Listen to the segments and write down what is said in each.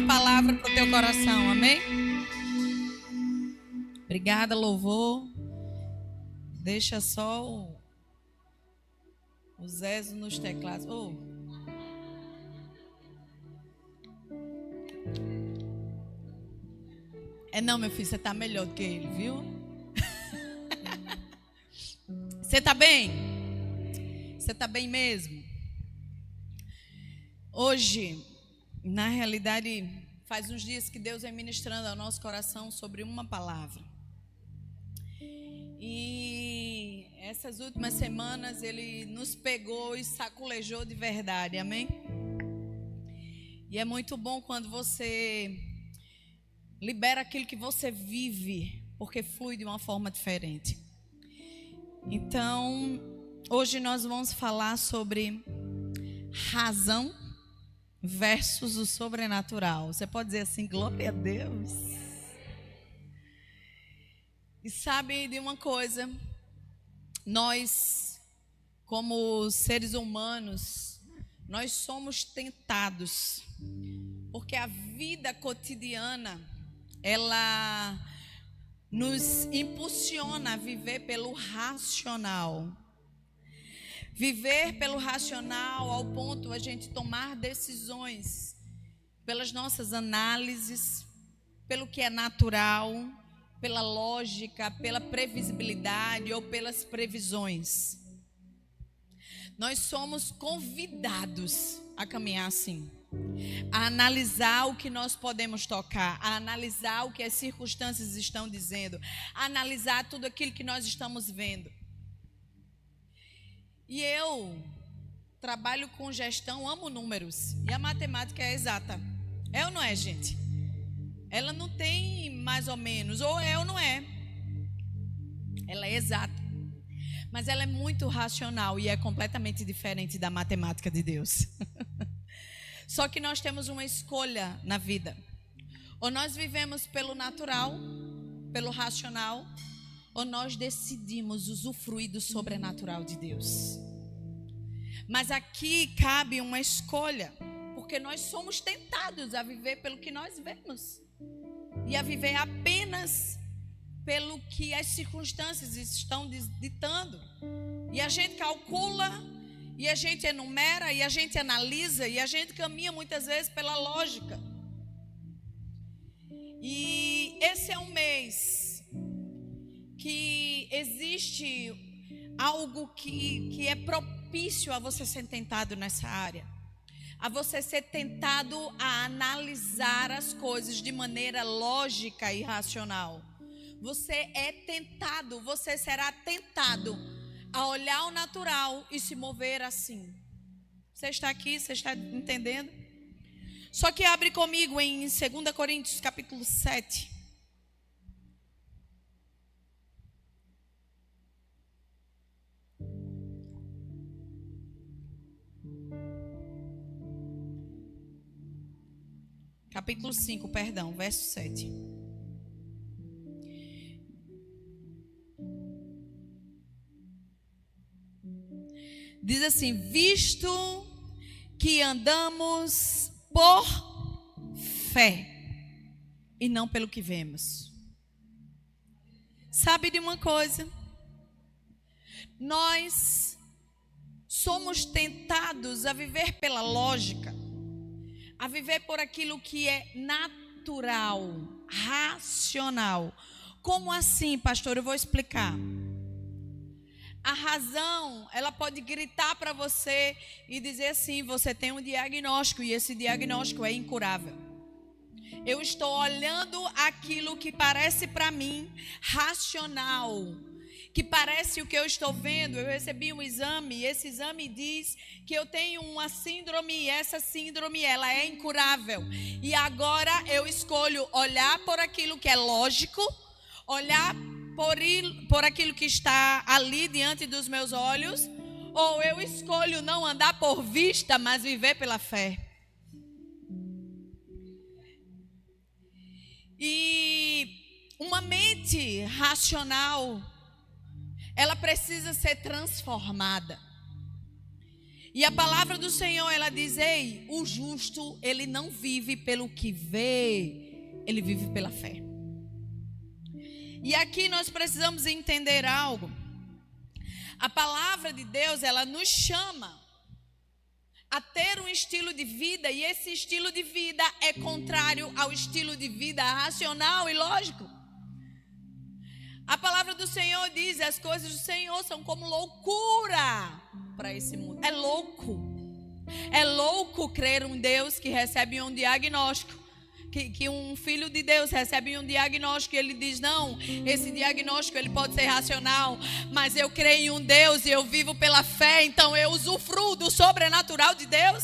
uma palavra para o teu coração, amém? Obrigada, louvor. Deixa só o Zezo nos teclados. Oh. Não, meu filho, você está melhor do que ele, viu? Você está bem? Você está bem mesmo? Hoje, na realidade, faz uns dias que Deus vem ministrando ao nosso coração sobre uma palavra. E essas últimas semanas Ele nos pegou e saculejou de verdade, amém? E é muito bom quando você libera aquilo que você vive, porque flui de uma forma diferente. Então, hoje nós vamos falar sobre razão versus o sobrenatural. Você pode dizer assim, glória a Deus. E sabe de uma coisa, nós, como seres humanos, nós somos tentados, porque a vida cotidiana, ela nos impulsiona a viver pelo racional. Viver pelo racional ao ponto de a gente tomar decisões pelas nossas análises, pelo que é natural, pela lógica, pela previsibilidade ou pelas previsões. Nós somos convidados a caminhar assim, a analisar o que nós podemos tocar, a analisar o que as circunstâncias estão dizendo, a analisar tudo aquilo que nós estamos vendo. E eu trabalho com gestão, amo números, e a matemática é exata. É ou não é, gente? Ela não tem mais ou menos, ou é ou não é. Ela é exata. Mas ela é muito racional e é completamente diferente da matemática de Deus. Só que nós temos uma escolha na vida. Ou nós vivemos pelo natural, pelo racional, ou nós decidimos usufruir do sobrenatural de Deus. Mas aqui cabe uma escolha, porque nós somos tentados a viver pelo que nós vemos. E a viver apenas pelo que as circunstâncias estão ditando. E a gente calcula, e a gente enumera, e a gente analisa, e a gente caminha muitas vezes pela lógica. E esse é um mês que existe algo que é propício a você ser tentado nessa área. A você ser tentado a analisar as coisas de maneira lógica e racional. Você é tentado, você será tentado a olhar o natural e se mover assim. Você está aqui, você está entendendo? Só que abre comigo em 2 Coríntios capítulo 7. Capítulo 5, perdão, verso 7. Diz assim: visto que andamos por fé e não pelo que vemos. Sabe de uma coisa? Nós somos tentados a viver pela lógica, a viver por aquilo que é natural, racional. Como assim, pastor? Eu vou explicar. A razão, ela pode gritar para você e dizer assim: você tem um diagnóstico e esse diagnóstico é incurável. Eu estou olhando aquilo que parece para mim racional, que parece o que eu estou vendo. Eu recebi um exame e esse exame diz que eu tenho uma síndrome e essa síndrome ela é incurável. E agora eu escolho olhar por aquilo que é lógico, olhar por aquilo que está ali diante dos meus olhos, ou eu escolho não andar por vista, mas viver pela fé. E uma mente racional, ela precisa ser transformada. E a palavra do Senhor, ela diz: ei, o justo, ele não vive pelo que vê, ele vive pela fé. E aqui nós precisamos entender algo. A palavra de Deus, ela nos chama a ter um estilo de vida, e esse estilo de vida é contrário ao estilo de vida racional e lógico. A palavra do Senhor diz: as coisas do Senhor são como loucura para esse mundo. É louco crer um Deus que recebe um diagnóstico, que um filho de Deus recebe um diagnóstico e ele diz: não, esse diagnóstico ele pode ser racional, mas eu creio em um Deus e eu vivo pela fé, então eu usufruo do sobrenatural de Deus.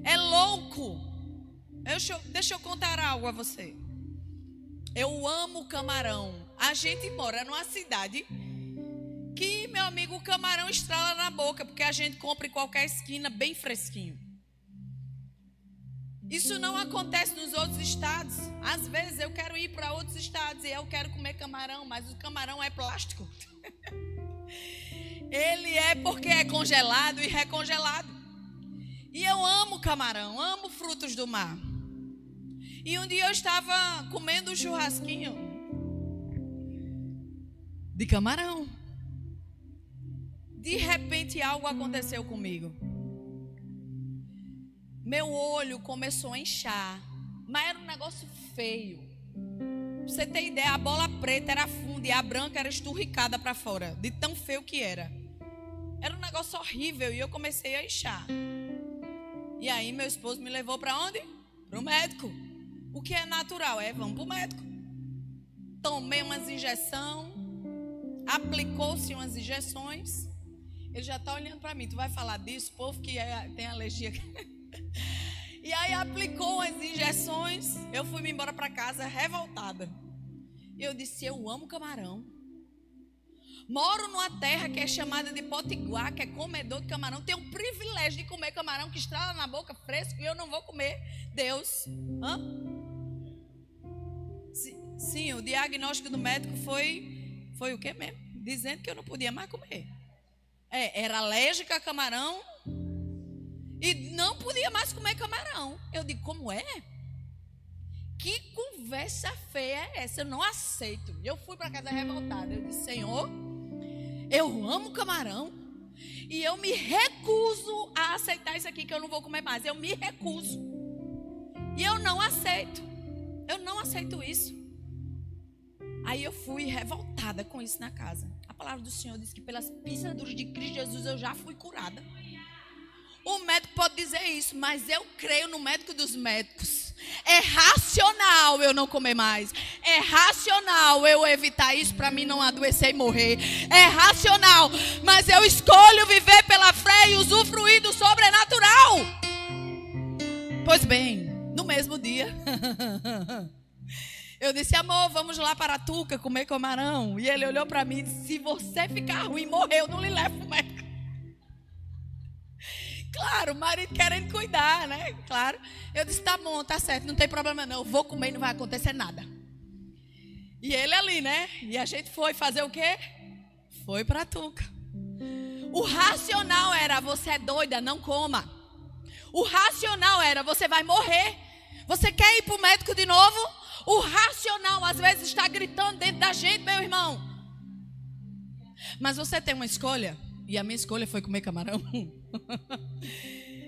É louco. Deixa eu contar algo a você. Eu amo camarão. A gente mora numa cidade que, meu amigo, o camarão estrala na boca, porque a gente compra em qualquer esquina bem fresquinho. Isso não acontece nos outros estados. Às vezes eu quero ir para outros estados e eu quero comer camarão, mas o camarão é plástico. Ele é porque é congelado e recongelado. E eu amo camarão, amo frutos do mar. E um dia eu estava comendo um churrasquinho de camarão. De repente algo aconteceu comigo. Meu olho começou a inchar, mas era um negócio feio. Pra você ter ideia, a bola preta era funda e a branca era esturricada para fora, de tão feio que era. Era um negócio horrível e eu comecei a inchar. E aí meu esposo me levou para onde? Para o médico. O que é natural vamos para o médico. Tomei umas injeções, aplicou-se umas injeções. Ele já está olhando para mim: tu vai falar disso? O povo que tem alergia. E aí aplicou umas injeções. Eu fui embora para casa revoltada. E eu disse: eu amo camarão. Moro numa terra que é chamada de Potiguar, que é comedor de camarão. Tenho o privilégio de comer camarão que estrala na boca fresco, e eu não vou comer. Deus. Sim, o diagnóstico do médico foi o quê mesmo? Dizendo que eu não podia mais comer. Era alérgica a camarão e não podia mais comer camarão. Eu digo: como é? Que conversa feia é essa? Eu não aceito. Eu fui para casa revoltada. Eu disse: Senhor, eu amo camarão e eu me recuso a aceitar isso aqui, que eu não vou comer mais. Eu me recuso. E eu não aceito. Eu não aceito isso. Aí eu fui revoltada com isso na casa. A palavra do Senhor diz que pelas pisaduras de Cristo Jesus eu já fui curada. O médico pode dizer isso, mas eu creio no médico dos médicos. É racional eu não comer mais. É racional eu evitar isso para mim não adoecer e morrer. É racional, mas eu escolho viver pela fé e usufruir do sobrenatural. Pois bem, no mesmo dia, eu disse: amor, vamos lá para a Tuca comer camarão. E ele olhou para mim e disse: se você ficar ruim, morrer, eu não lhe levo pro médico. Claro, o marido querendo cuidar, né? Claro. Eu disse: tá bom, tá certo, não tem problema não. Eu vou comer e não vai acontecer nada. E ele ali, né? E a gente foi fazer o quê? Foi para a Tuca. O racional era: você é doida, não coma. O racional era: você vai morrer. Você quer ir para o médico de novo? O racional às vezes está gritando dentro da gente, meu irmão. Mas você tem uma escolha. E a minha escolha foi comer camarão.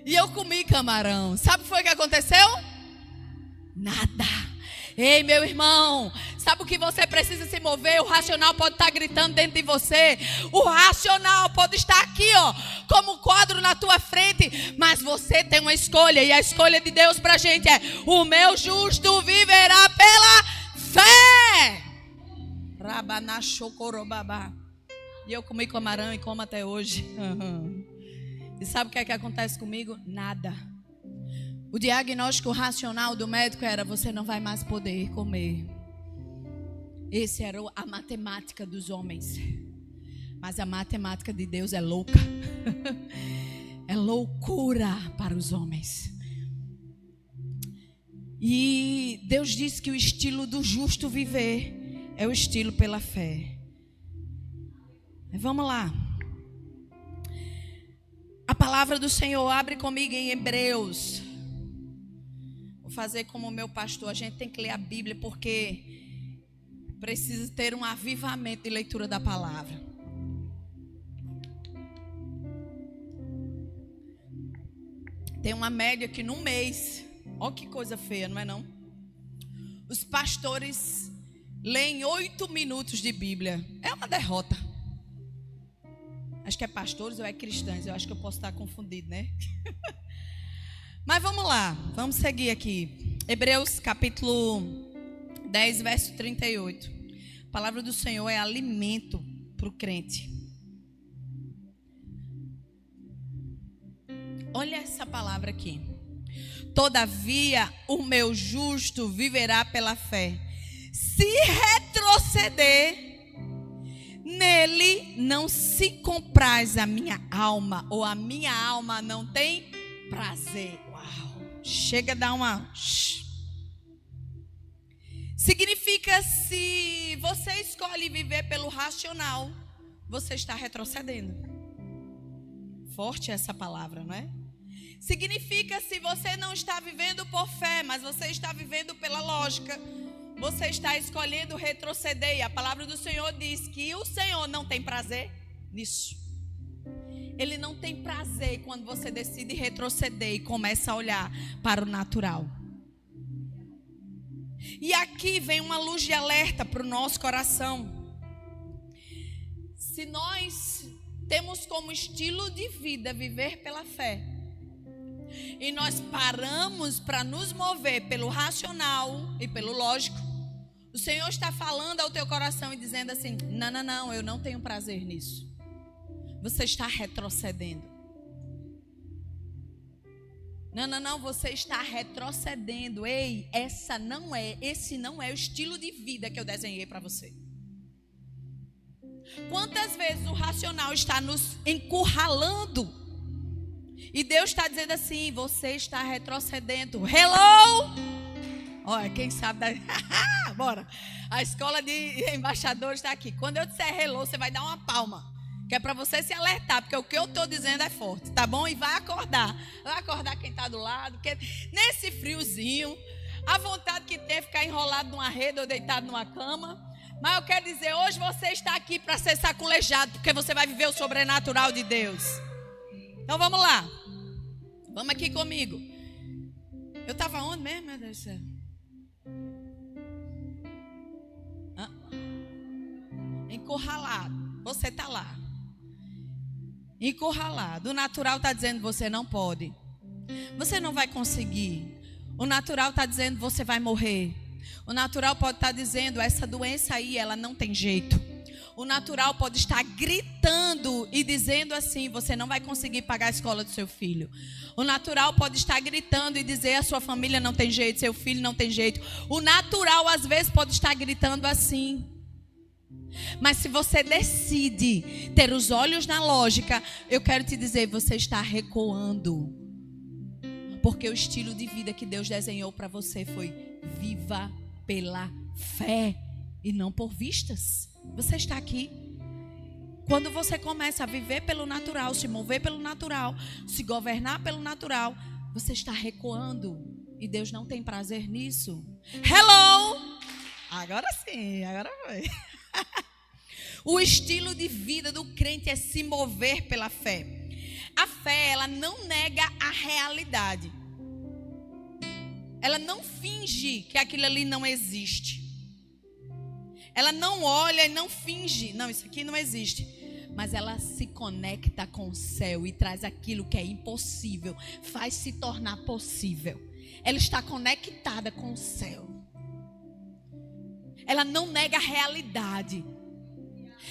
E eu comi camarão. Sabe o que foi que aconteceu? Nada. Ei, meu irmão, sabe o que você precisa se mover? O racional pode estar gritando dentro de você. O racional pode estar aqui, ó, como quadro na tua frente. Mas você tem uma escolha. E a escolha de Deus pra gente é: o meu justo viverá pela fé. Rabanachocorobabá. E eu comi camarão e como até hoje. E sabe o que é que acontece comigo? Nada. O diagnóstico racional do médico era: você não vai mais poder comer. Esse era a matemática dos homens. Mas a matemática de Deus é louca. É loucura para os homens. E Deus diz que o estilo do justo viver é o estilo pela fé. Vamos lá. A palavra do Senhor, abre comigo em Hebreus. Vou fazer como o meu pastor, a gente tem que ler a Bíblia porque precisa ter um avivamento de leitura da palavra. Tem uma média que num mês, olha que coisa feia, não é não? Os pastores leem 8 minutos de Bíblia. É uma derrota. Acho que é pastores ou é cristãos, eu acho que eu posso estar confundido, né? Mas vamos lá, vamos seguir aqui. Hebreus capítulo 10, verso 38. A palavra do Senhor é alimento para o crente. Olha essa palavra aqui. Todavia, o meu justo viverá pela fé. Se retroceder, nele não se compraz a minha alma, ou a minha alma não tem prazer. Uau! Chega a dar uma... Significa, se você escolhe viver pelo racional, você está retrocedendo. Forte essa palavra, não é? Significa, se você não está vivendo por fé, mas você está vivendo pela lógica, você está escolhendo retroceder. E a palavra do Senhor diz que o Senhor não tem prazer nisso. Ele não tem prazer quando você decide retroceder e começa a olhar para o natural. E aqui vem uma luz de alerta para o nosso coração. Se nós temos como estilo de vida viver pela fé, e nós paramos para nos mover pelo racional e pelo lógico, o Senhor está falando ao teu coração e dizendo assim: não, eu não tenho prazer nisso. Você está retrocedendo. Não, você está retrocedendo. Ei, esse não é o estilo de vida que eu desenhei para você. Quantas vezes o racional está nos encurralando e Deus está dizendo assim: você está retrocedendo. Hello! Olha, quem sabe bora. A escola de embaixadores está aqui. Quando eu disser hello, você vai dar uma palma, que é para você se alertar, porque o que eu estou dizendo é forte, tá bom? E vai acordar quem está do lado, porque nesse friozinho, a vontade que tem é ficar enrolado numa rede ou deitado numa cama. Mas eu quero dizer, hoje você está aqui para ser sacolejado, porque você vai viver o sobrenatural de Deus. Então vamos lá. Vamos aqui comigo. Eu estava onde mesmo, meu Deus do céu? Encurralado. Você está lá. Encurralado. O natural está dizendo: você não pode. Você não vai conseguir. O natural está dizendo: você vai morrer. O natural pode estar dizendo: essa doença aí, ela não tem jeito. O natural pode estar gritando e dizendo assim: você não vai conseguir pagar a escola do seu filho. O natural pode estar gritando e dizer: a sua família não tem jeito, seu filho não tem jeito. O natural às vezes pode estar gritando assim. Mas se você decide ter os olhos na lógica, eu quero te dizer, você está recuando. Porque o estilo de vida que Deus desenhou para você foi: viva pela fé e não por vistas. Você está aqui. Quando você começa a viver pelo natural, se mover pelo natural, se governar pelo natural, você está recuando. E Deus não tem prazer nisso. Hello! Agora sim, agora foi. O estilo de vida do crente é se mover pela fé. A fé, ela não nega a realidade. Ela não finge que aquilo ali não existe. Ela não olha e não finge: não, isso aqui não existe. Mas ela se conecta com o céu e traz aquilo que é impossível, faz se tornar possível. Ela está conectada com o céu. Ela não nega a realidade.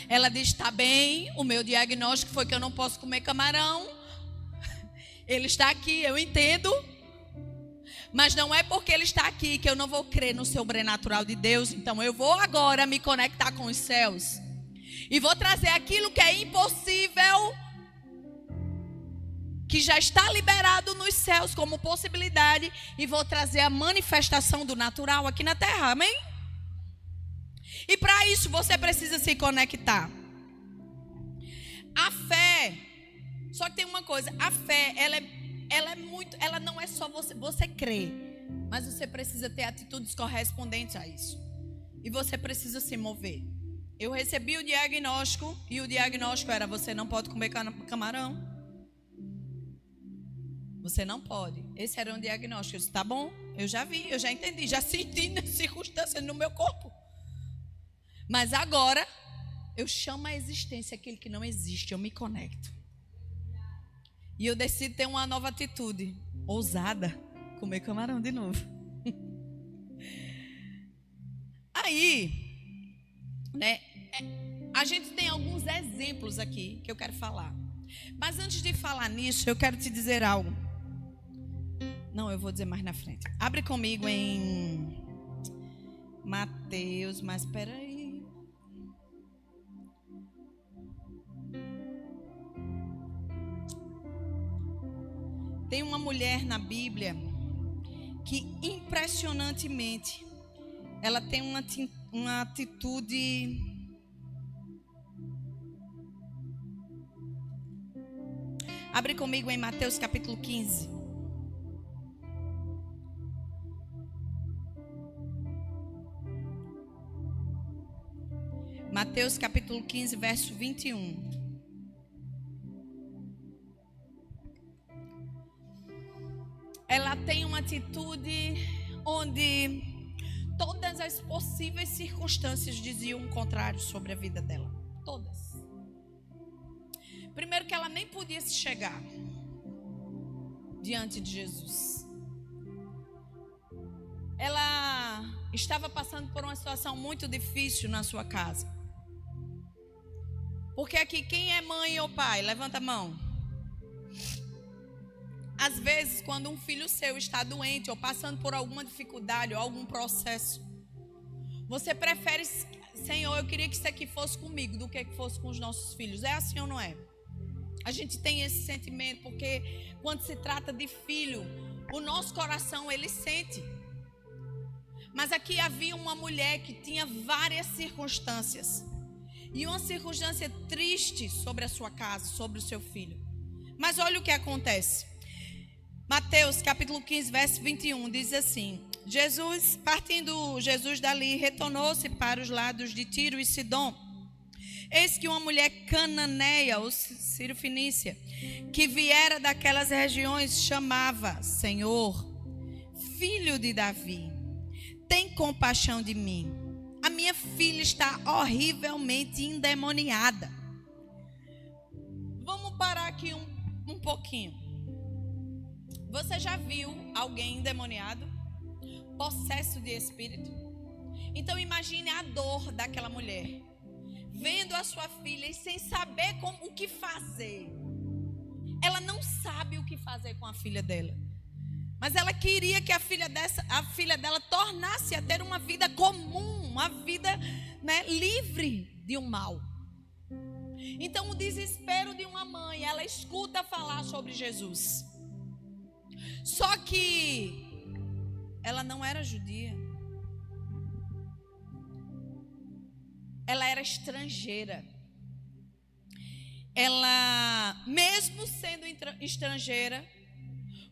Ela diz: está bem, o meu diagnóstico foi que eu não posso comer camarão. Ele está aqui, eu entendo. Mas não é porque ele está aqui que eu não vou crer no sobrenatural de Deus. Então eu vou agora me conectar com os céus. E vou trazer aquilo que é impossível, que já está liberado nos céus como possibilidade. E vou trazer a manifestação do natural aqui na terra, amém? E para isso você precisa se conectar. A fé, só que tem uma coisa, a fé, ela não é só você crê, mas você precisa ter atitudes correspondentes a isso. E você precisa se mover. Eu recebi o diagnóstico, e o diagnóstico era: você não pode comer camarão. Você não pode. Esse era um diagnóstico. Eu disse: tá bom, eu já vi, eu já entendi, já senti nas circunstâncias no meu corpo. Mas agora, eu chamo a existência aquele que não existe, eu me conecto. E eu decido ter uma nova atitude, ousada, comer camarão de novo. Aí, né, a gente tem alguns exemplos aqui que eu quero falar. Mas antes de falar nisso, eu quero te dizer algo. Não, eu vou dizer mais na frente. Abre comigo em Mateus, mas espera aí. Tem uma mulher na Bíblia que impressionantemente ela tem uma atitude. Abre comigo em Mateus capítulo 15. Mateus capítulo 15, verso 21. Ela tem uma atitude onde todas as possíveis circunstâncias diziam o contrário sobre a vida dela. Todas. Primeiro que ela nem podia se chegar diante de Jesus. Ela estava passando por uma situação muito difícil na sua casa. Porque aqui, quem é mãe ou pai? Levanta a mão. Às vezes, quando um filho seu está doente ou passando por alguma dificuldade ou algum processo, você prefere: Senhor, eu queria que isso aqui fosse comigo do que fosse com os nossos filhos. É assim ou não é? A gente tem esse sentimento porque quando se trata de filho, o nosso coração, ele sente. Mas aqui havia uma mulher que tinha várias circunstâncias. E uma circunstância triste sobre a sua casa, sobre o seu filho. Mas olha o que acontece. Mateus capítulo 15, verso 21, diz assim: partindo Jesus dali, retornou-se para os lados de Tiro e Sidom. Eis que uma mulher cananeia, ou Sírio-fenícia, que viera daquelas regiões, chamava: Senhor, filho de Davi, tem compaixão de mim. A minha filha está horrivelmente endemoniada. Vamos parar aqui um pouquinho. Você já viu alguém endemoniado? Possesso de espírito? Então imagine a dor daquela mulher, vendo a sua filha e sem saber o que fazer. Ela não sabe o que fazer com a filha dela. Mas ela queria que a filha dela tornasse a ter uma vida comum, uma vida, né, livre de um mal. Então o desespero de uma mãe, ela escuta falar sobre Jesus. Só que ela não era judia. Ela era estrangeira. Ela, mesmo sendo estrangeira,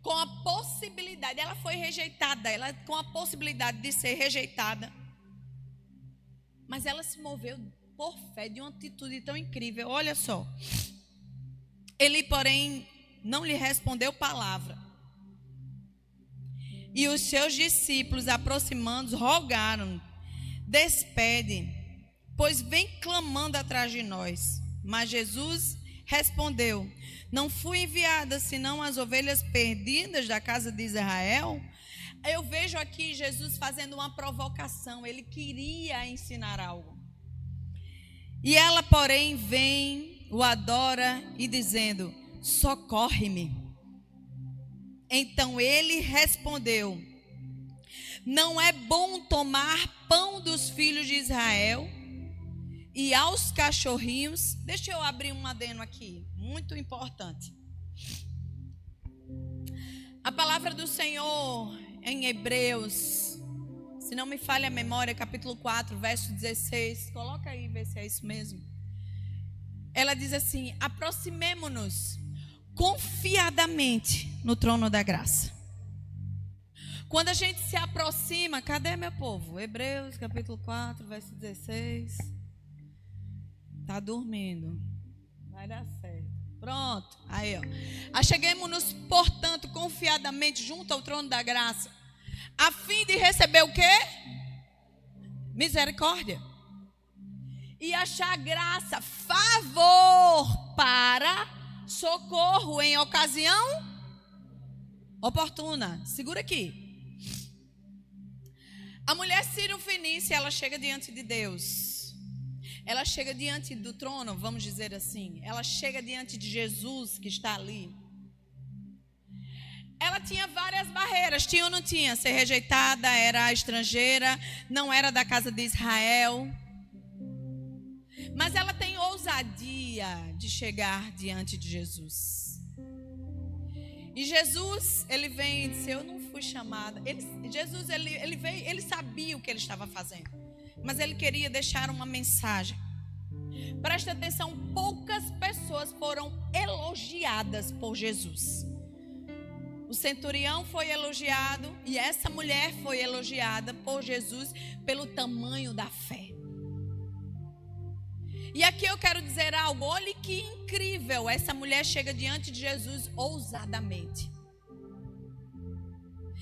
com a possibilidade, ela foi rejeitada, com a possibilidade de ser rejeitada, mas ela se moveu por fé, de uma atitude tão incrível. Olha só. Ele, porém, não lhe respondeu palavra. E os seus discípulos, aproximando-se, rogaram: despede, pois vem clamando atrás de nós. Mas Jesus respondeu: não fui enviada senão as ovelhas perdidas da casa de Israel. Eu vejo aqui Jesus fazendo uma provocação. Ele queria ensinar algo. E ela, porém, vem, o adora e dizendo: socorre-me. Então ele respondeu: não é bom tomar pão dos filhos de Israel e aos cachorrinhos. Deixa eu abrir um adendo aqui, muito importante. A palavra do Senhor em Hebreus, se não me falha a memória, capítulo 4, verso 16. Coloca aí, vê se é isso mesmo. ela diz assim: aproximemo-nos confiadamente no trono da graça. Quando a gente se aproxima, cadê meu povo? Hebreus capítulo 4, verso 16. Está dormindo. Vai dar certo. Pronto. Aí, ó. Acheguemo-nos, portanto, confiadamente junto ao trono da graça, a fim de receber o quê? Misericórdia. E achar graça, favor para socorro em ocasião oportuna. Segura aqui. A mulher Sírio-Fenícia, ela chega diante de Deus. Ela chega diante do trono, vamos dizer assim. Ela chega diante de Jesus que está ali. Ela tinha várias barreiras. Tinha ou não tinha? Ser rejeitada, era estrangeira, não era da casa de Israel. Mas ela tem ousadia de chegar diante de Jesus. E Jesus, ele vem e diz: eu não fui chamada. Jesus, ele veio, ele sabia o que ele estava fazendo. Mas ele queria deixar uma mensagem. Presta atenção, poucas pessoas foram elogiadas por Jesus. O centurião foi elogiado e essa mulher foi elogiada por Jesus pelo tamanho da fé. E aqui eu quero dizer algo, olhe que incrível, essa mulher chega diante de Jesus ousadamente.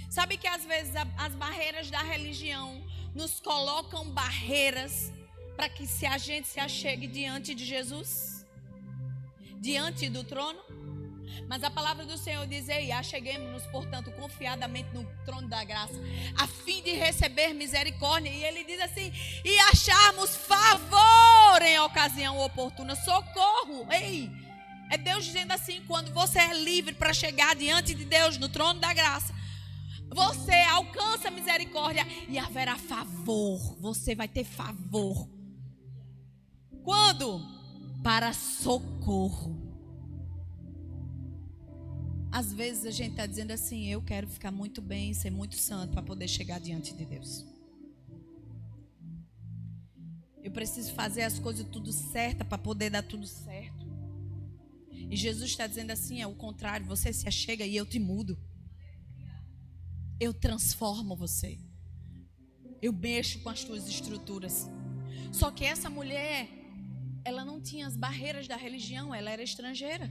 Sabe que às vezes as barreiras da religião nos colocam barreiras para que a gente se achegue diante de Jesus? Diante do trono? Mas a palavra do Senhor diz: ei, acheguemos-nos, portanto, confiadamente no trono da graça, a fim de receber misericórdia. E ele diz assim: e acharmos favor em ocasião oportuna, socorro. Ei, é Deus dizendo assim: quando você é livre para chegar diante de Deus no trono da graça, você alcança misericórdia e haverá favor. Você vai ter favor. Quando? Para socorro. Às vezes a gente está dizendo assim: eu quero ficar muito bem, ser muito santo para poder chegar diante de Deus. Eu preciso fazer as coisas tudo certas para poder dar tudo certo. E Jesus está dizendo assim: é o contrário, você se achega e eu te mudo. Eu transformo você. Eu mexo com as tuas estruturas. Só que essa mulher, ela não tinha as barreiras da religião, ela era estrangeira.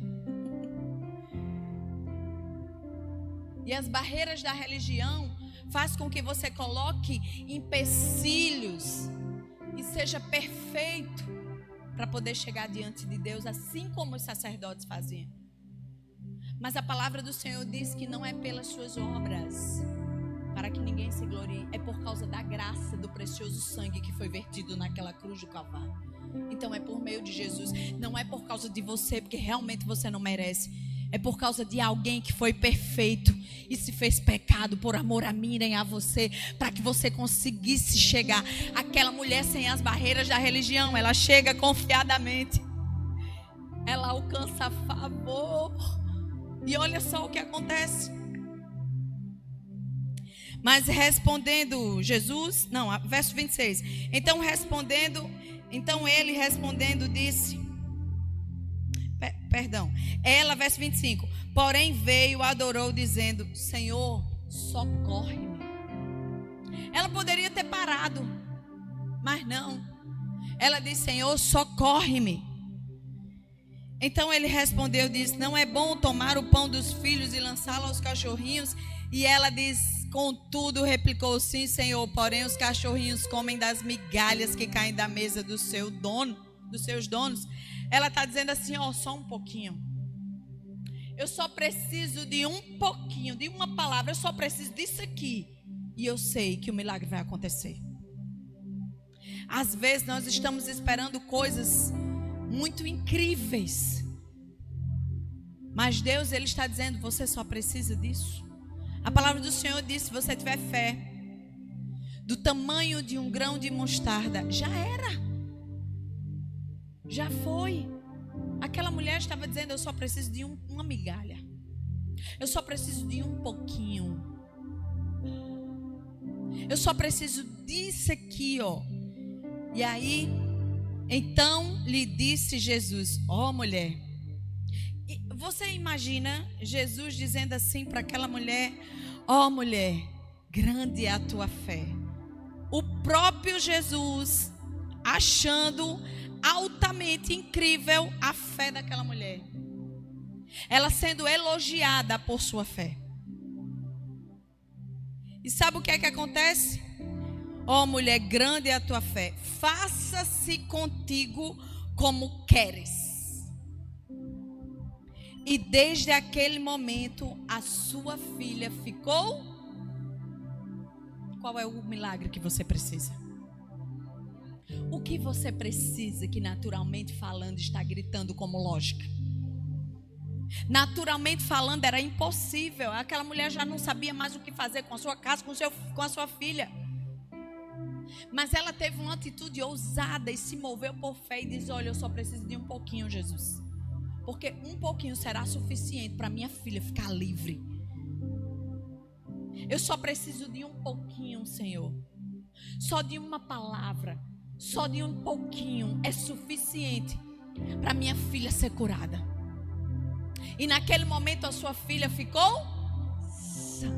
E as barreiras da religião faz com que você coloque empecilhos e seja perfeito para poder chegar diante de Deus, assim como os sacerdotes faziam. Mas a palavra do Senhor diz que não é pelas suas obras, para que ninguém se glorie, é por causa da graça do precioso sangue que foi vertido naquela cruz do Calvário. Então é por meio de Jesus, não é por causa de você, porque realmente você não merece. É por causa de alguém que foi perfeito e se fez pecado por amor a mim e a você, para que você conseguisse chegar. Aquela mulher sem as barreiras da religião, ela chega confiadamente. Ela alcança favor. E olha só o que acontece. Mas respondendo Jesus, não, verso 26. Então ele respondendo disse... Ela, verso 25. Porém veio, adorou, dizendo: Senhor, socorre-me. Ela poderia ter parado, mas não. Ela disse: Senhor, socorre-me. Então ele respondeu, disse: não é bom tomar o pão dos filhos e lançá-lo aos cachorrinhos? E ela diz: contudo, replicou: sim, Senhor, porém os cachorrinhos comem das migalhas que caem da mesa do seu dono, dos seus donos. Ela está dizendo assim: ó, só um pouquinho. Eu só preciso de um pouquinho, de uma palavra. Eu só preciso disso aqui. E eu sei que o milagre vai acontecer. Às vezes nós estamos esperando coisas muito incríveis. Mas Deus, Ele está dizendo: você só precisa disso. A palavra do Senhor diz: se você tiver fé do tamanho de um grão de mostarda, já era. Já foi. Aquela mulher estava dizendo: eu só preciso de uma migalha. Eu só preciso de um pouquinho. Eu só preciso disso aqui, ó. E aí Então lhe disse Jesus: ó mulher. Você imagina Jesus dizendo assim para aquela mulher: ó mulher, grande é a tua fé. O próprio Jesus achando altamente incrível a fé daquela mulher. Ela sendo elogiada por sua fé. E sabe o que é que acontece? Ó mulher, grande é a tua fé. Faça-se contigo como queres. E desde aquele momento a sua filha ficou. Qual é o milagre que você precisa? O que você precisa que naturalmente falando está gritando como lógica? Naturalmente falando era impossível. Aquela mulher já não sabia mais o que fazer com a sua casa, com a sua filha. Mas ela teve uma atitude ousada e se moveu por fé e diz: olha, eu só preciso de um pouquinho, Jesus. Porque um pouquinho será suficiente para minha filha ficar livre. Eu só preciso de um pouquinho, Senhor. Só de uma palavra, só de um pouquinho é suficiente para minha filha ser curada. E naquele momento a sua filha ficou sã.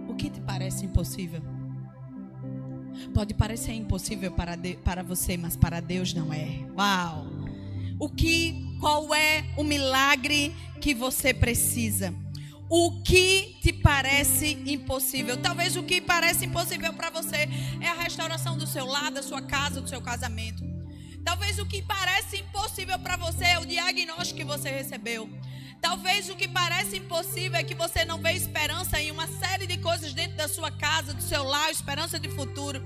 O que te parece impossível? Pode parecer impossível para você, mas para Deus não é. Uau! Qual é o milagre que você precisa? O que te parece impossível? Talvez o que parece impossível para você é a restauração do seu lar, da sua casa, do seu casamento. Talvez o que parece impossível para você é o diagnóstico que você recebeu. Talvez o que parece impossível é que você não vê esperança em uma série de coisas dentro da sua casa, do seu lar, esperança de futuro.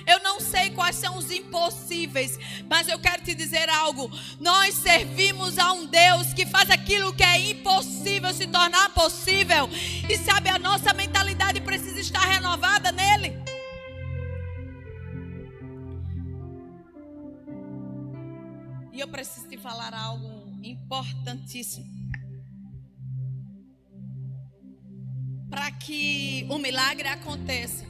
Eu não sei quais são os impossíveis, mas eu quero te dizer algo. Nós servimos a um Deus que faz aquilo que é impossível se tornar possível. E sabe, a nossa mentalidade precisa estar renovada nele. E eu preciso te falar algo importantíssimo. Para que o milagre aconteça,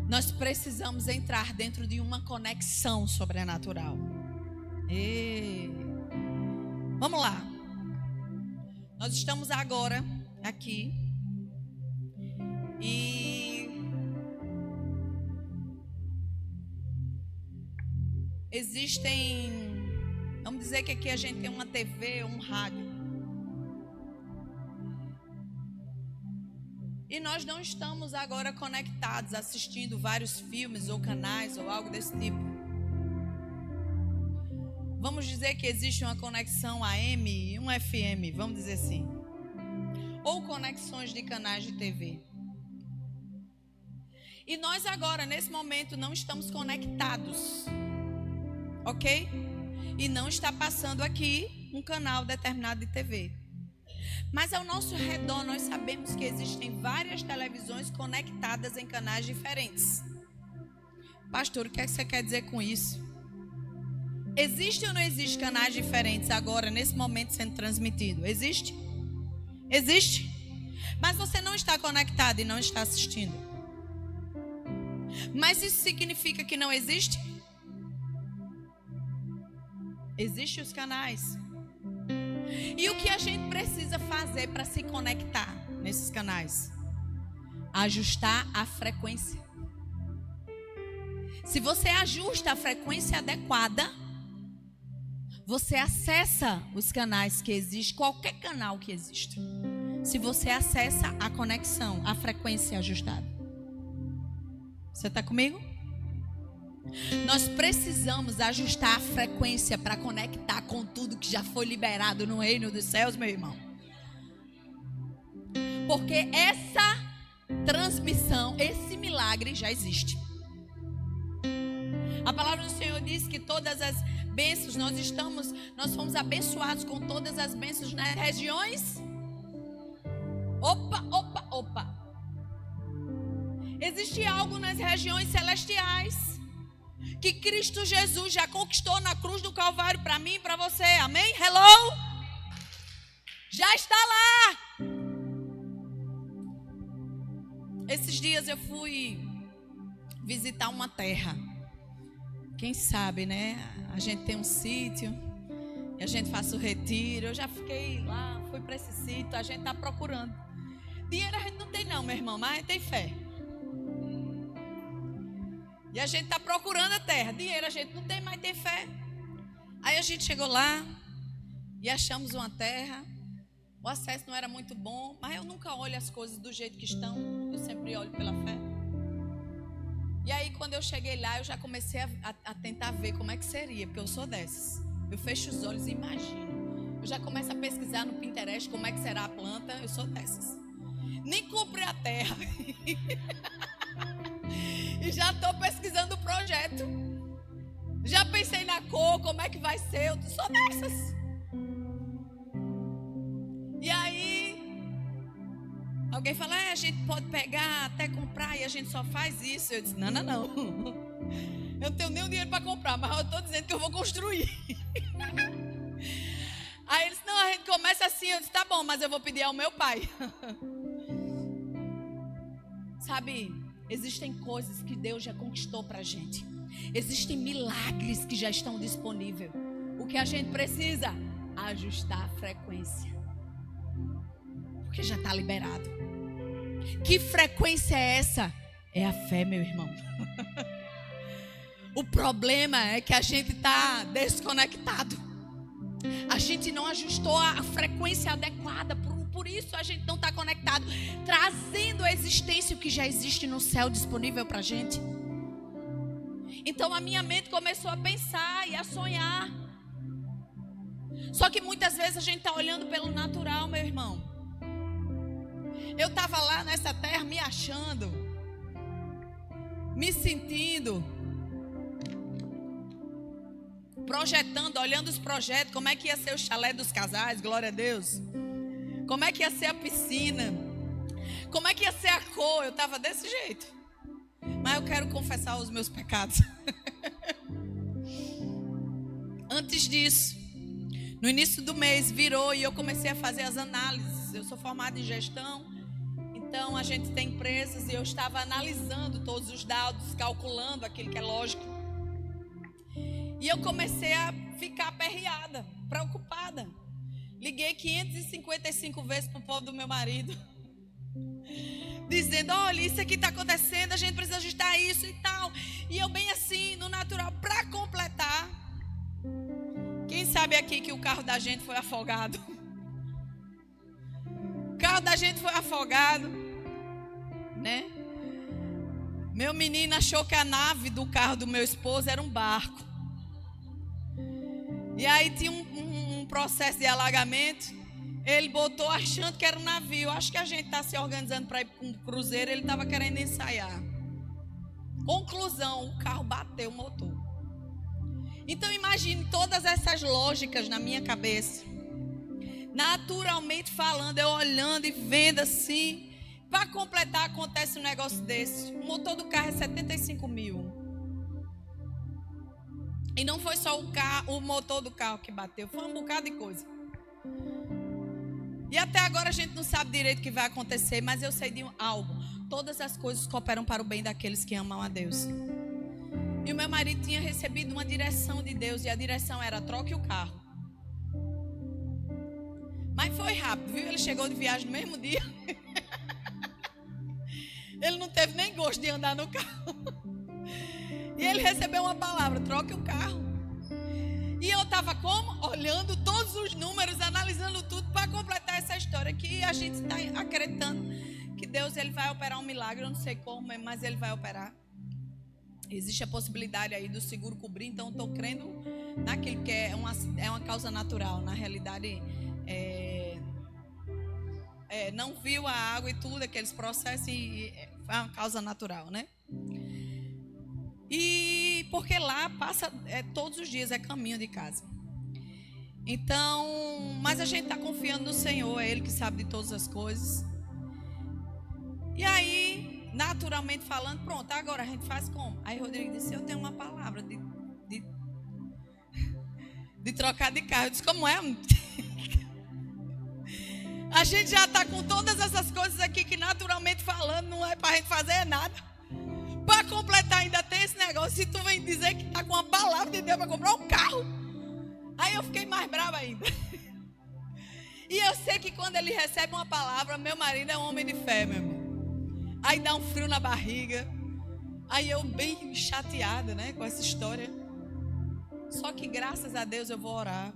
nós precisamos entrar dentro de uma conexão sobrenatural. Vamos lá. Nós estamos agora aqui e existem, vamos dizer que aqui a gente tem uma TV, um rádio. E nós não estamos agora conectados, assistindo vários filmes ou canais ou algo desse tipo. Vamos dizer que existe uma conexão AM e um FM, vamos dizer assim. Ou conexões de canais de TV. E nós agora, nesse momento, não estamos conectados. Ok? E não está passando aqui um canal determinado de TV. Mas ao nosso redor nós sabemos que existem várias televisões conectadas em canais diferentes. Pastor, o que é que você quer dizer com isso? Existe ou não existe canais diferentes agora, nesse momento, sendo transmitido? Existe? Existe? Mas você não está conectado e não está assistindo. Mas isso significa que não existe? Existem os canais. E o que a gente precisa fazer para se conectar nesses canais? Ajustar a frequência. Se você ajusta a frequência adequada, você acessa os canais que existem, qualquer canal que exista. Se você acessa a conexão, a frequência ajustada. Você está comigo? Nós precisamos ajustar a frequência para conectar com tudo que já foi liberado no reino dos céus, meu irmão. Porque essa transmissão, esse milagre já existe. A palavra do Senhor diz que todas as bênçãos, nós fomos abençoados com todas as bênçãos nas regiões. Opa. Existe algo nas regiões celestiais que Cristo Jesus já conquistou na cruz do Calvário para mim e para você. Amém? Hello? Já está lá. Esses dias eu fui visitar uma terra Quem sabe, né? A gente tem um sítio e a gente faz o retiro. Eu já fiquei lá, fui para esse sítio, a gente está procurando. Dinheiro a gente não tem não, meu irmão, mas a gente tem fé. E a gente está procurando a terra. Dinheiro a gente não tem, mas tem fé. Aí a gente chegou lá e achamos uma terra. O acesso não era muito bom, mas eu nunca olho as coisas do jeito que estão. Eu sempre olho pela fé. E aí quando eu cheguei lá, eu já comecei a tentar ver como é que seria, porque eu sou dessas. Eu fecho os olhos e imagino. Eu já começo a pesquisar no Pinterest como é que será a planta. Eu sou dessas. Nem comprei a terra. E já estou pesquisando o projeto. Já pensei na cor, como é que vai ser. Eu sou dessas. E aí alguém fala, a gente pode pegar até comprar e a gente só faz isso. Eu disse, não. Eu não tenho nem o dinheiro para comprar, mas eu estou dizendo que eu vou construir. Aí eles, não, a gente começa assim. Eu disse, tá bom, mas eu vou pedir ao meu pai. Sabe, existem coisas que Deus já conquistou para a gente. Existem milagres que já estão disponíveis. O que a gente precisa? Ajustar a frequência. Porque já está liberado. Que frequência é essa? É a fé, meu irmão. O problema é que a gente está desconectado. A gente não ajustou a frequência adequada. Por isso a gente não está conectado. Trazendo à existência o que já existe no céu disponível para a gente. Então a minha mente começou a pensar e a sonhar. Só que muitas vezes a gente está olhando pelo natural, meu irmão. Eu estava lá nessa terra me achando, me sentindo, projetando, olhando os projetos, como é que ia ser o chalé dos casais, glória a Deus. Como é que ia ser a piscina, como é que ia ser a cor. Eu estava desse jeito. Mas eu quero confessar os meus pecados. Antes disso, no início do mês virou e eu comecei a fazer as análises. Eu sou formada em gestão. Então a gente tem empresas e eu estava analisando todos os dados, calculando aquilo que é lógico. E eu comecei a ficar aperreada, preocupada. Liguei 555 vezes para o povo do meu marido. Dizendo, olha, isso aqui está acontecendo, a gente precisa ajustar isso e tal. E eu bem assim, no natural, para completar. Quem sabe aqui que o carro da gente foi afogado? O carro da gente foi afogado, né? Meu menino achou que a nave do carro do meu esposo era um barco. E aí tinha um processo de alagamento. Ele botou achando que era um navio. Acho que a gente está se organizando para ir para um cruzeiro. Ele estava querendo ensaiar. Conclusão, o carro bateu o motor. Então imagine todas essas lógicas na minha cabeça. Naturalmente falando, eu olhando e vendo assim. Para completar, acontece um negócio desse. O motor do carro é 75 mil. E não foi só o motor do carro que bateu. Foi um bocado de coisa. E até agora a gente não sabe direito o que vai acontecer. Mas eu sei de algo. Todas as coisas cooperam para o bem daqueles que amam a Deus. E o meu marido tinha recebido uma direção de Deus. E a direção era: troque o carro. Mas foi rápido, viu? Ele chegou de viagem no mesmo dia. Ele não teve nem gosto de andar no carro. E ele recebeu uma palavra: troque o carro. E eu estava como? Olhando todos os números, analisando tudo para completar essa história. Que a gente está acreditando que Deus ele vai operar um milagre. Eu não sei como, mas ele vai operar. Existe a possibilidade aí do seguro cobrir. Então estou crendo naquilo que é uma causa natural. Na realidade, não viu a água e tudo, aqueles processos, e é uma causa natural, né? E porque lá passa todos os dias, é caminho de casa. Então, mas a gente está confiando no Senhor, é Ele que sabe de todas as coisas. E aí, naturalmente falando, pronto, agora a gente faz como? Aí Rodrigo disse: eu tenho uma palavra de trocar de carro. Eu disse: como é? A gente já está com todas essas coisas aqui que naturalmente falando não é para a gente fazer nada. Para completar ainda tem esse negócio. Se tu vem dizer que está com uma comprar um carro. Aí eu fiquei mais brava ainda. E eu sei que quando ele recebe uma palavra, meu marido é um homem de fé, meu irmão. Aí dá um frio na barriga. Aí eu bem chateada, né, com essa história. Só que graças a Deus eu vou orar.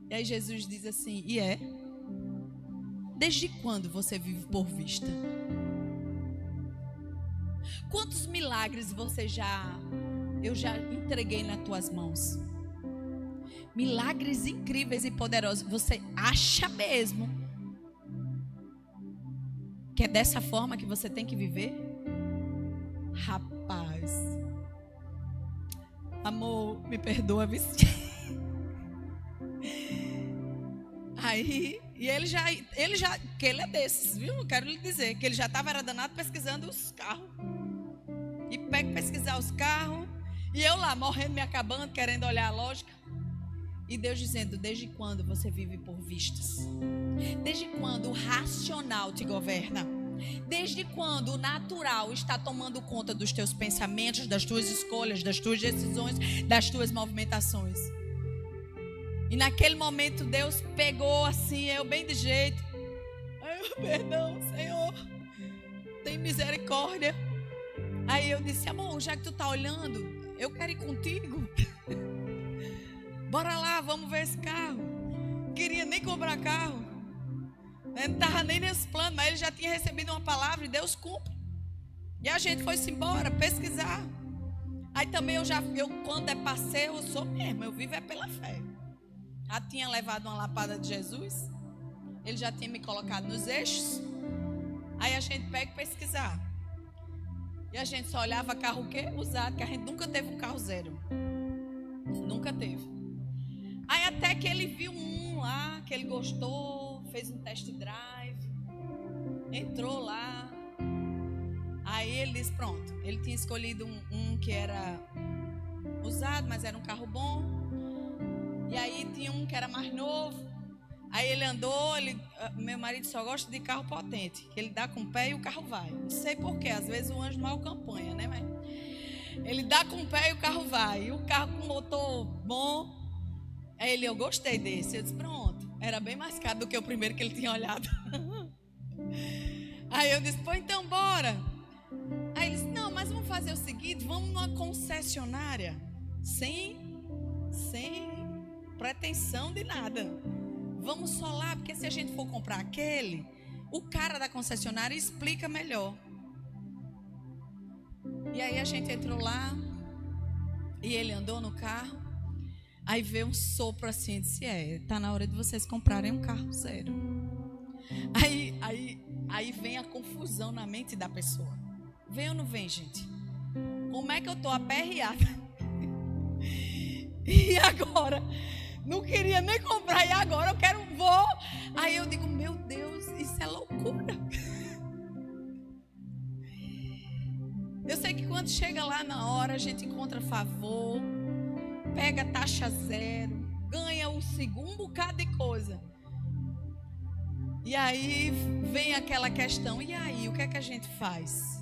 E aí Jesus diz assim, desde quando você vive por vista? Quantos milagres eu já entreguei nas tuas mãos? Milagres incríveis e poderosos. Você acha mesmo que é dessa forma que você tem que viver? Rapaz, amor, me perdoa, vice. Aí, e ele já, que ele é desses, viu? Eu quero lhe dizer que ele já estava danado pesquisando os carros. E pega pesquisar os carros. E eu lá, morrendo, me acabando, querendo olhar a lógica. E Deus dizendo, desde quando você vive por vistas? Desde quando o racional te governa? Desde quando o natural está tomando conta dos teus pensamentos, das tuas escolhas, das tuas decisões, das tuas movimentações? E naquele momento Deus pegou assim, eu bem de jeito. Ai, perdão, Senhor, tem misericórdia. Aí eu disse, amor, já que tu tá olhando, eu quero ir contigo. Bora lá, vamos ver esse carro. Não queria nem comprar carro. Não estava nem nesse plano, mas ele já tinha recebido uma palavra e Deus cumpre. E a gente foi-se embora pesquisar. Aí também eu quando é passeio, eu sou mesmo, eu vivo é pela fé. Já tinha levado uma lapada de Jesus. Ele já tinha me colocado nos eixos. Aí a gente pega e pesquisar. E a gente só olhava carro o quê? Usado, que a gente nunca teve um carro zero. Nunca teve. Aí até que ele viu um lá, que ele gostou, fez um test drive, entrou lá. Aí ele disse, pronto, ele tinha escolhido um que era usado, mas era um carro bom. E aí tinha um que era mais novo. Aí ele andou, meu marido só gosta de carro potente, que ele dá com o pé e o carro vai. Não sei porquê, às vezes o anjo mal campanha, né? Mas ele dá com o pé e o carro vai. E o carro com motor bom. Aí eu gostei desse. Eu disse, pronto. Era bem mais caro do que o primeiro que ele tinha olhado. Aí eu disse, pô, então bora. Aí ele disse, não, mas vamos fazer o seguinte, vamos numa concessionária. Sem pretensão de nada. Vamos só lá, porque se a gente for comprar aquele, o cara da concessionária explica melhor. E aí a gente entrou lá, e ele andou no carro, aí veio um sopro assim, e disse, tá na hora de vocês comprarem um carro zero. Aí vem a confusão na mente da pessoa. Vem ou não vem, gente? Como é que eu tô aperreada? E agora? Não queria nem comprar e agora vou. Aí eu digo, meu Deus, isso é loucura. Eu sei que quando chega lá na hora, a gente encontra favor, pega taxa zero, ganha um bocado de coisa. E aí vem aquela questão, e aí, o que é que a gente faz?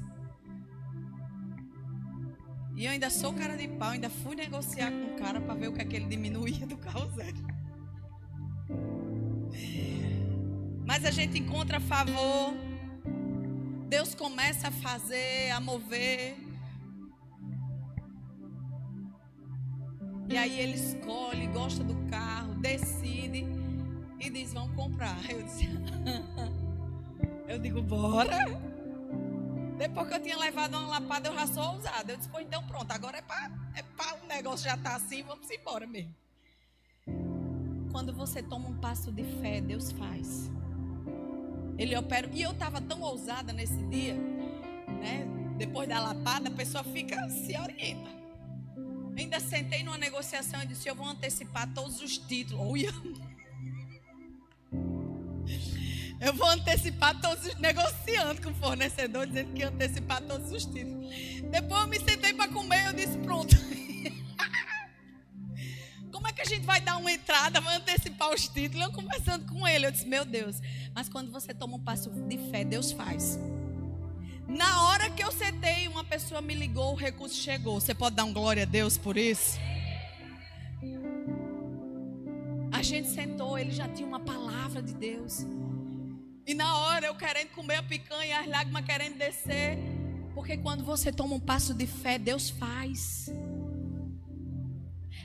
E eu ainda sou cara de pau, ainda fui negociar com o cara para ver o que é que ele diminuía do carro zero. Mas a gente encontra favor. Deus começa a fazer, a mover. E aí ele escolhe, gosta do carro, decide e diz, vamos comprar. Eu digo, bora. Depois que eu tinha levado uma lapada, eu já sou ousada. Eu disse, pô, então pronto, agora é para o negócio já tá assim, vamos embora mesmo. Quando você toma um passo de fé, Deus faz. Ele opera. E eu estava tão ousada nesse dia, né? Depois da lapada, a pessoa se orienta. Ainda sentei numa negociação e disse, eu vou antecipar todos os títulos. Eu vou antecipar todos os... Negociando com o fornecedor, dizendo que ia antecipar todos os títulos. Depois eu me sentei para comer, eu disse, pronto. Como é que a gente vai dar uma entrada, vai antecipar os títulos? Eu conversando com ele, eu disse, meu Deus. Mas quando você toma um passo de fé, Deus faz. Na hora que eu sentei, uma pessoa me ligou, o recurso chegou. Você pode dar um glória a Deus por isso? gente sentou, ele já tinha uma palavra de Deus. E na hora eu querendo comer a picanha, as lágrimas querendo descer. Porque quando você toma um passo de fé, Deus faz.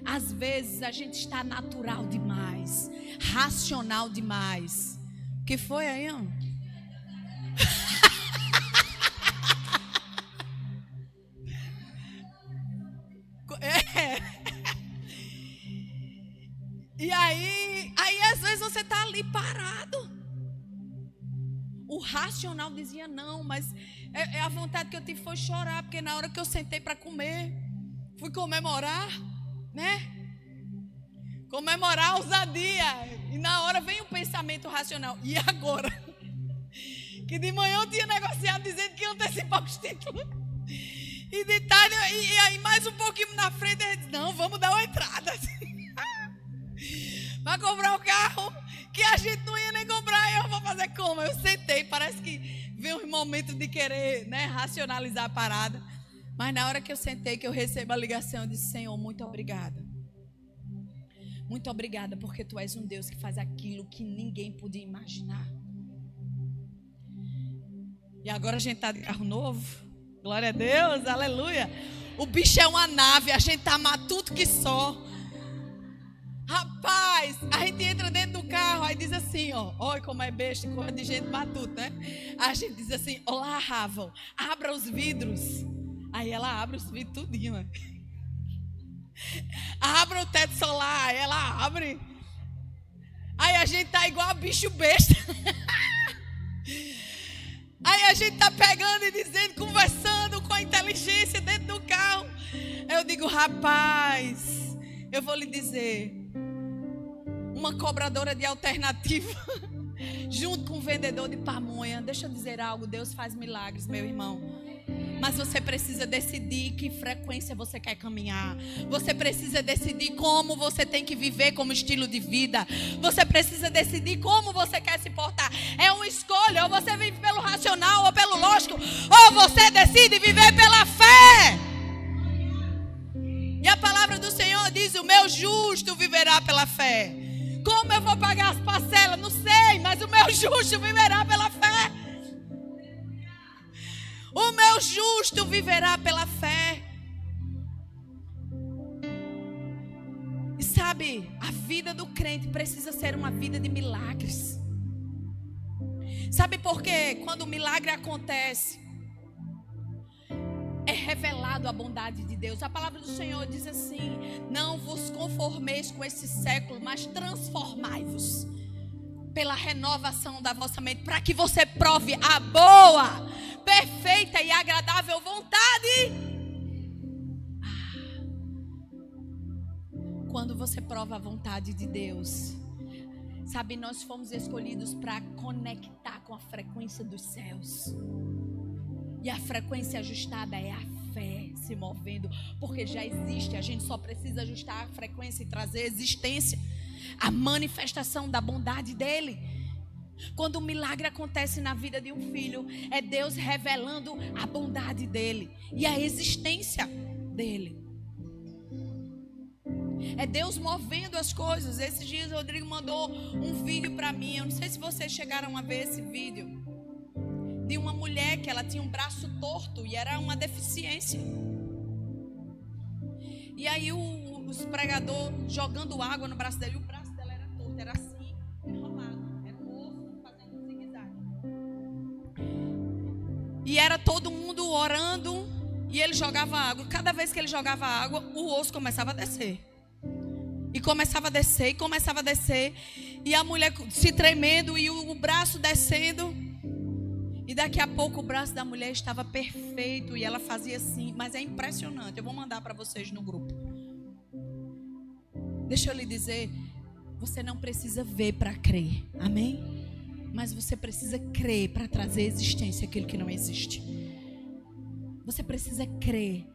Às vezes a gente está natural demais, racional demais. O que foi aí, ó? E aí às vezes você está ali parado. O racional dizia não, mas a vontade que eu tive foi chorar, porque na hora que eu sentei para comer, fui comemorar, né? Comemorar a ousadia. E na hora vem o pensamento racional. E agora? Que de manhã eu tinha negociado dizendo que ia antecipar os títulos. E de tarde, e aí mais um pouquinho na frente, ele disse, não, vamos dar uma entrada. Para comprar o carro, que a gente não ia nem comprar, eu vou fazer como? Eu sentei, parece que veio um momento de querer, né, racionalizar a parada. Mas na hora que eu sentei, que eu recebo a ligação, eu disse, Senhor, muito obrigada. Muito obrigada, porque Tu és um Deus que faz aquilo que ninguém podia imaginar. E agora a gente está de carro novo. Glória a Deus, aleluia. O bicho é uma nave, a gente está matuto que só. Rapaz, a gente entra dentro do carro, aí diz assim, ó. Olha como é besta, coisa de gente matuta, né? A gente diz assim, olá, Ravel, abra os vidros. Aí ela abre os vidros tudinho, né? Abra o teto solar, aí ela abre. Aí a gente tá igual a bicho besta. Aí a gente tá pegando e dizendo, conversando com a inteligência dentro do carro. Eu digo, rapaz, eu vou lhe dizer, uma cobradora de alternativa junto com um vendedor de pamonha. Deixa eu dizer algo, Deus faz milagres, meu irmão. Mas você precisa decidir que frequência você quer caminhar. Você precisa decidir como você tem que viver como estilo de vida. Você precisa decidir como você quer se portar. É uma escolha, ou você vive pelo racional ou pelo lógico, ou você decide viver pela fé. E a palavra do Senhor diz, o meu justo viverá pela fé. Como eu vou pagar as parcelas? Não sei, mas o meu justo viverá pela fé. O meu justo viverá pela fé. E sabe, a vida do crente precisa ser uma vida de milagres. Sabe por quê? Quando o milagre acontece, é revelado a bondade de Deus. A palavra do Senhor diz assim, não vos conformeis com esse século, mas transformai-vos pela renovação da vossa mente, para que você prove a boa, perfeita e agradável vontade. Quando você prova a vontade de Deus, sabe, nós fomos escolhidos para conectar com a frequência dos céus. E a frequência ajustada é a fé se movendo, porque já existe, a gente só precisa ajustar a frequência e trazer a existência, a manifestação da bondade dele. Quando um milagre acontece na vida de um filho, é Deus revelando a bondade dele e a existência dele. É Deus movendo as coisas. Esses dias o Rodrigo mandou um vídeo para mim, eu não sei se vocês chegaram a ver esse vídeo, de uma mulher que ela tinha um braço torto e era uma deficiência. E aí os pregadores jogando água no braço dele, e o braço dela era torto, era assim, enrolado, era um osso fazendo um zigue-zague. E era todo mundo orando e ele jogava água. Cada vez que ele jogava água, o osso começava a descer. E começava a descer, e começava a descer. E a mulher se tremendo e o braço descendo. E daqui a pouco o braço da mulher estava perfeito. E ela fazia assim. Mas é impressionante. Eu vou mandar para vocês no grupo. Deixa eu lhe dizer. Você não precisa ver para crer. Amém? Mas você precisa crer para trazer existência aquilo que não existe. Você precisa crer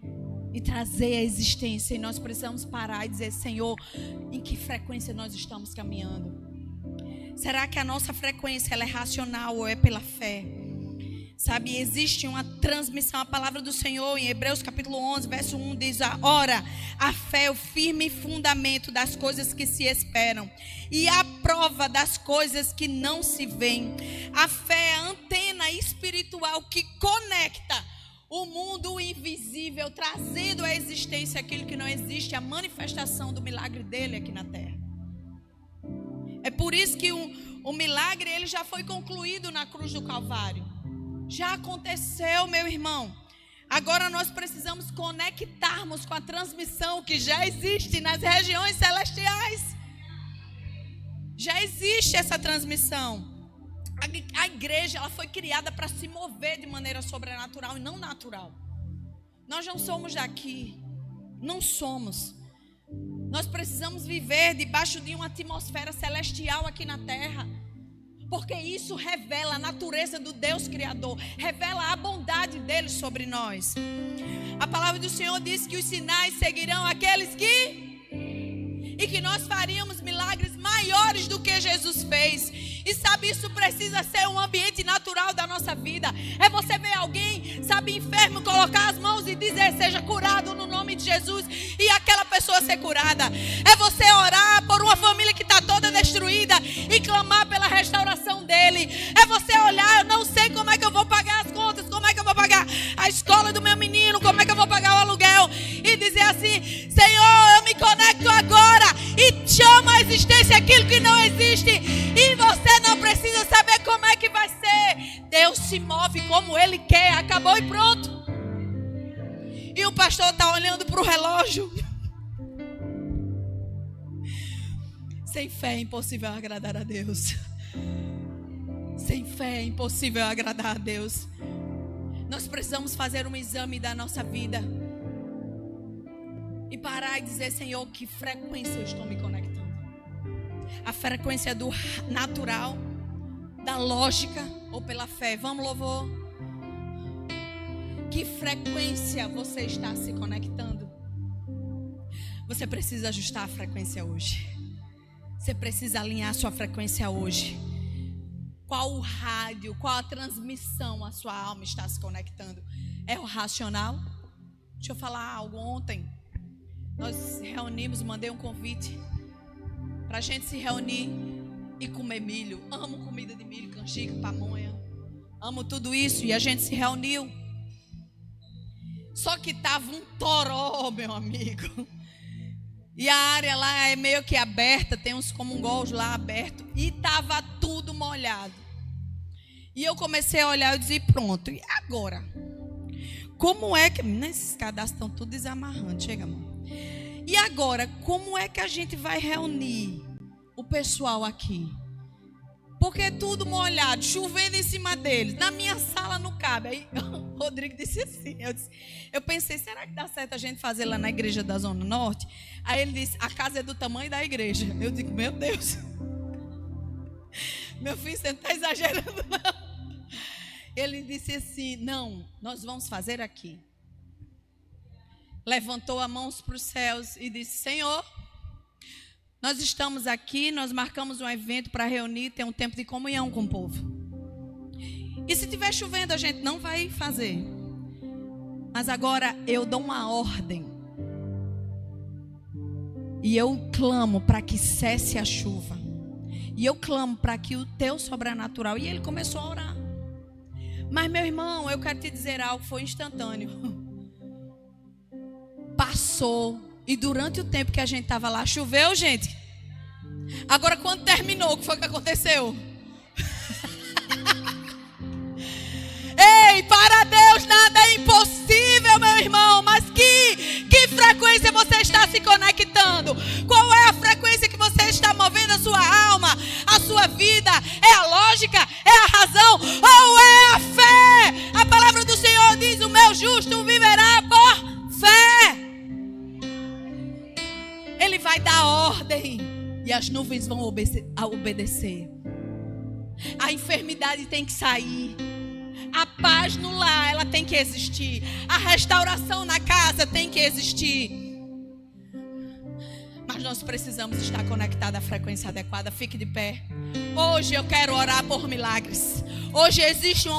e trazer a existência. E nós precisamos parar e dizer, Senhor, em que frequência nós estamos caminhando? Será que a nossa frequência ela é racional ou é pela fé? Sabe, existe uma transmissão. A palavra do Senhor em Hebreus capítulo 11, verso 1 diz: ora, a fé é o firme fundamento das coisas que se esperam e a prova das coisas que não se veem. A fé é a antena espiritual que conecta o mundo invisível, trazendo à existência aquilo que não existe, a manifestação do milagre dele aqui na terra. É por isso que o milagre ele já foi concluído na cruz do Calvário. Já aconteceu, meu irmão. Agora nós precisamos conectarmos com a transmissão que já existe nas regiões celestiais. Já existe essa transmissão. A igreja ela foi criada para se mover de maneira sobrenatural e não natural. Nós não somos daqui. Não somos. Nós precisamos viver debaixo de uma atmosfera celestial aqui na terra. Porque isso revela a natureza do Deus Criador. Revela a bondade dele sobre nós. A palavra do Senhor diz que os sinais seguirão aqueles que... E que nós faríamos milagres maiores do que Jesus fez. E sabe, isso precisa ser um ambiente natural da nossa vida. É você ver alguém, sabe, enfermo, colocar as mãos e dizer: seja curado no nome de Jesus. E aquela pessoa ser curada. É você orar por uma família que está toda destruída e clamar pela restauração dele. É você olhar: eu não sei como é que eu vou pagar as contas, como é que eu vou pagar a escola do meu menino, como é que eu vou pagar o aluguel. E dizer assim: Senhor, eu me conecto agora e chamo à existência aquilo que não existe. E você não precisa saber como é que vai ser. Deus se move como Ele quer. Acabou e pronto. E o pastor está olhando para o relógio. Sem fé é impossível agradar a Deus. Sem fé é impossível agradar a Deus. Nós precisamos fazer um exame da nossa vida e parar e dizer: Senhor, que frequência eu estou me conectando? A frequência do natural, da lógica ou pela fé? Vamos, louvor. Que frequência você está se conectando? Você precisa ajustar a frequência hoje. Você precisa alinhar a sua frequência hoje. Qual o rádio, qual a transmissão a sua alma está se conectando? É o racional? Deixa eu falar algo. Ontem nós reunimos, mandei um convite para a gente se reunir e comer milho. Amo comida de milho, canjica, pamonha. Amo tudo isso. E a gente se reuniu. Só que estava um toró, meu amigo. E a área lá é meio que aberta, tem uns comungols lá abertos. E estava tudo molhado. E eu comecei a olhar e disse: pronto, e agora? Como é que... Esses cadastros estão tudo desamarrando, chega, amor. E agora, como é que a gente vai reunir o pessoal aqui? Porque é tudo molhado, chovendo em cima deles. Na minha sala não cabe. Aí o Rodrigo disse assim, eu pensei: será que dá certo a gente fazer lá na igreja da Zona Norte? Aí ele disse: a casa é do tamanho da igreja. Eu digo: meu Deus. Meu filho, você não está exagerando não. Ele disse assim: não, nós vamos fazer aqui. Levantou as mãos para os céus e disse: Senhor, nós estamos aqui, nós marcamos um evento para reunir, ter um tempo de comunhão com o povo. E se estiver chovendo, a gente não vai fazer. Mas agora eu dou uma ordem. E eu clamo para que cesse a chuva. E eu clamo para que o teu sobrenatural... E ele começou a orar. Mas, meu irmão, eu quero te dizer algo, foi instantâneo. Passou. E durante o tempo que a gente estava lá, choveu, gente. Agora, quando terminou, o que foi que aconteceu? Ei, para Deus nada é impossível, meu irmão. Mas que frequência você está se conectando? Qual é a frequência que você está movendo a sua alma, a sua vida? É a lógica? É a razão? Ou é a fé? A palavra do Senhor diz: o meu justo viverá por fé. Ele vai dar ordem e as nuvens vão obedecer. A enfermidade tem que sair. A paz no lar, ela tem que existir. A restauração na casa tem que existir. Mas nós precisamos estar conectados à frequência adequada. Fique de pé. Hoje eu quero orar por milagres. Hoje existe uma